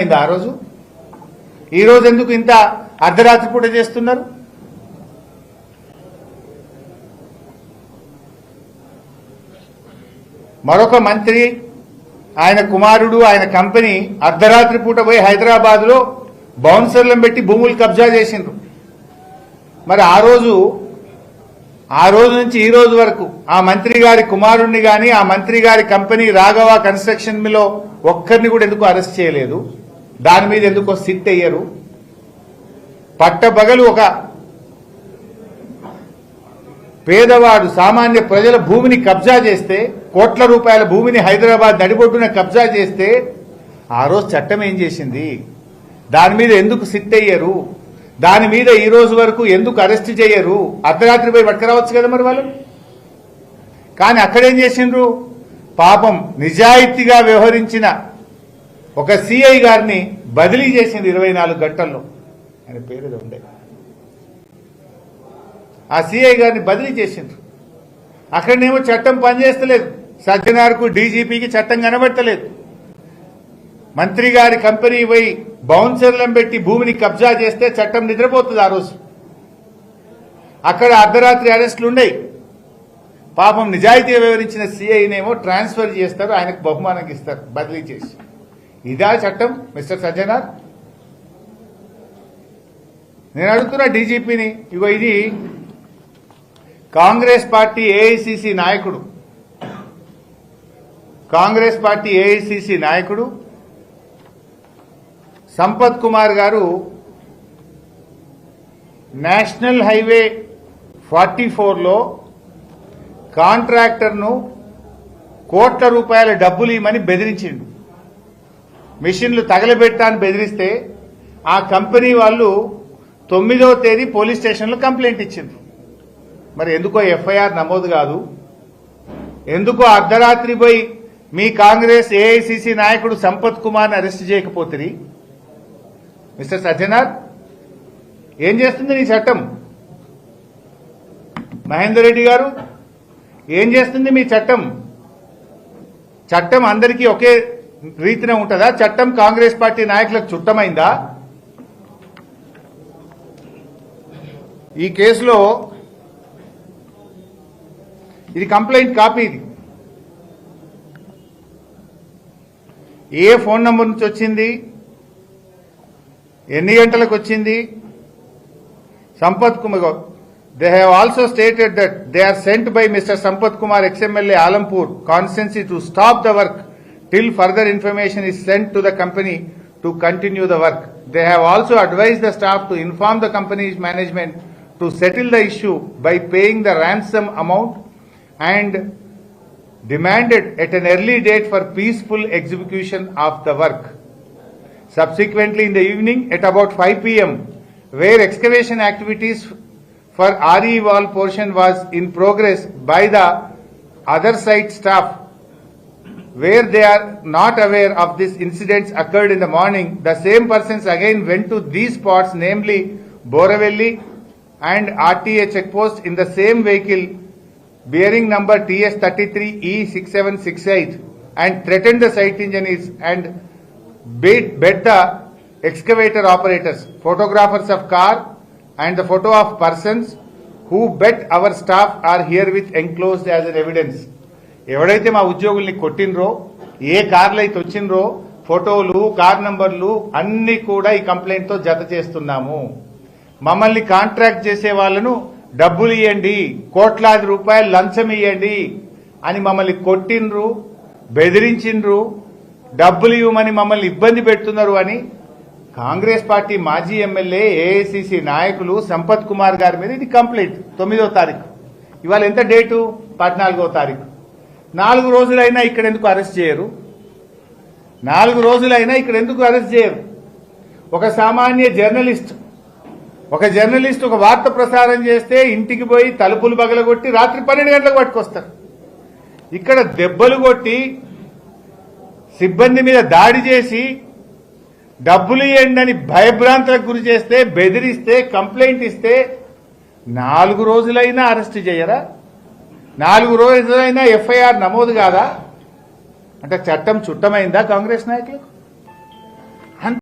ఆ రోజు ఈ రోజు ఎందుకు ఇంత అర్ధరాత్రి పూట చేస్తున్నారు? మరొక మంత్రి ఆయన కుమారుడు ఆయన కంపెనీ అర్ధరాత్రి పూట పోయి హైదరాబాద్ లో బౌన్సర్లను పెట్టి భూములు కబ్జా చేసిండ్రు. మరి ఆ రోజు నుంచి ఈ రోజు వరకు ఆ మంత్రి గారి కుమారుణ్ణి గాని ఆ మంత్రి గారి కంపెనీ రాఘవ కన్స్ట్రక్షన్ లో ఒక్కరిని కూడా ఎందుకు అరెస్ట్ చేయలేదు? దాని మీద ఎందుకో సిట్ అయ్యారు? పట్టబగలు ఒక పేదవాడు సామాన్య ప్రజల భూమిని కబ్జా చేస్తే, కోట్ల రూపాయల భూమిని హైదరాబాద్ నడిబొడ్డున కబ్జా చేస్తే ఆ రోజు చట్టం ఏం చేసింది? దాని మీద ఎందుకు సిట్ అయ్యారు? దాని మీద ఈ రోజు వరకు ఎందుకు అరెస్ట్ చేయరు? అర్ధరాత్రి పోయి పట్టుకురావచ్చు కదా మరి వాళ్ళు. కానీ అక్కడేం చేసిండ్రు? పాపం నిజాయితీగా వ్యవహరించిన ఒక సిఐ గారిని బదిలీ చేసింది 24 గంటల్లో. ఆయన పేరు ఉండే ఆ సిఐ గారిని బదిలీ చేసిండ్రు. అక్కడనేమో చట్టం పనిచేస్తలేదు. సజ్జనార్కు డీజీపీకి చట్టం కనబడతలేదు. మంత్రి గారి కంపెనీ పోయి బౌన్సర్లను పెట్టి భూమిని కబ్జా చేస్తే చట్టం నిద్రపోతుంది. ఆ రోజు అక్కడ అర్ధరాత్రి అరెస్టులు ఉండయి. పాపం నిజాయితీగా వివరించిన సిఐనేమో ట్రాన్స్ఫర్ చేస్తారు, ఆయనకు బహుమానం ఇస్తారు బదిలీ చేసి. ఇదా చట్టం మిస్టర్ సజ్జనార్? నేను అడుగుతున్నా డీజీపీని. ఇగో ఇది కాంగ్రెస్ పార్టీ ఏఐసిసి నాయకుడు సంపత్ కుమార్ గారు నేషనల్ హైవే 44లో కాంట్రాక్టర్ను కోట్ల రూపాయల డబ్బులు ఇవ్వమని బెదిరించిండు. మిషన్లు తగలబెట్టాలని బెదిరిస్తే ఆ కంపెనీ వాళ్ళు 9వ తేదీ పోలీస్ స్టేషన్లో కంప్లైంట్ ఇచ్చిండ్రు. మరి ఎందుకో ఎఫ్ఐఆర్ నమోదు కాదు? ఎందుకో అర్ధరాత్రి పోయి మీ కాంగ్రెస్ ఏఐసిసి నాయకుడు సంపత్ కుమార్ని అరెస్ట్ చేయకపోతుంది? మిస్టర్ సజ్జనార్, ఏం చేస్తుంది నీ చట్టం? మహేందర్ రెడ్డి గారు, ఏం చేస్తుంది మీ చట్టం? చట్టం అందరికీ ఒకే రీతిన ఉంటుందా? చట్టం కాంగ్రెస్ పార్టీ నాయకులకు చుట్టమైందా? ఈ కేసులో ఇది కంప్లైంట్ కాపీ. ఇది ఏ ఫోన్ నంబర్ నుంచి వచ్చింది, ఎన్ని గంటలకు వచ్చింది? Sampath Kumar, they have also stated that they are sent by mister Sampath Kumar ex MLA Alampur constituency to stop the work till further information is sent to the company to continue the work. They have also advised the staff to inform the company's management to settle the issue by paying the ransom amount and demanded at an early date for peaceful execution of the work. Subsequently, in the evening at about 5 p.m., where excavation activities for RE wall portion was in progress by the other site staff, where they are not aware of this incidents occurred in the morning, the same persons again went to these spots, namely Boravelli and RTA checkpost in the same vehicle bearing number TS33E6768 and threatened the site engineers and bet the excavator operators. Photographers of car and the photo of persons who bet our staff are herewith enclosed as an evidence. ఎవడైతే మా ఉద్యోగుల్ని కొట్టినరో, ఏ కార్లు అయితే వచ్చినరో, ఫోటోలు, car నంబర్లు అన్ని కూడా ఈ complaint తో జత చేస్తున్నాము. మమ్మల్ని కాంట్రాక్ట్ చేసే వాళ్ళను డబ్బులు ఇవ్వండి, కోట్లాది రూపాయలు లంచం ఇవ్వండి అని మమ్మల్ని కొట్టినరు, బెదిరించిండ్రు, డబ్బులు ఇవ్వమని మమ్మల్ని ఇబ్బంది పెడుతున్నారు అని కాంగ్రెస్ పార్టీ మాజీ ఎమ్మెల్యే ఏఐసిసి నాయకులు సంపత్ కుమార్ గారి మీద ఇది కంప్లైంట్. 9వ తారీఖు. ఇవాళ ఎంత డేటు? 14వ తారీఖు. 4 రోజులైనా ఇక్కడ ఎందుకు అరెస్ట్ చేయరు? 4 రోజులైనా ఇక్కడ ఎందుకు అరెస్ట్ చేయరు? ఒక సామాన్య జర్నలిస్ట్ ఒక వార్త ప్రసారం చేస్తే ఇంటికి పోయి తలుపులు పగలగొట్టి రాత్రి 12 గంటలకు పట్టుకొస్తారు. ఇక్కడ దెబ్బలు కొట్టి సిబ్బంది మీద దాడి చేసి డబ్బులు ఇవ్వండి అని భయభ్రాంతులకు గురి చేస్తే, బెదిరిస్తే, కంప్లైంట్ ఇస్తే 4 రోజులైనా అరెస్ట్ చేయరా? 4 రోజులైనా ఎఫ్ఐఆర్ నమోదు కాదా? అంటే చట్టం చుట్టమైందా కాంగ్రెస్ నాయకులకు?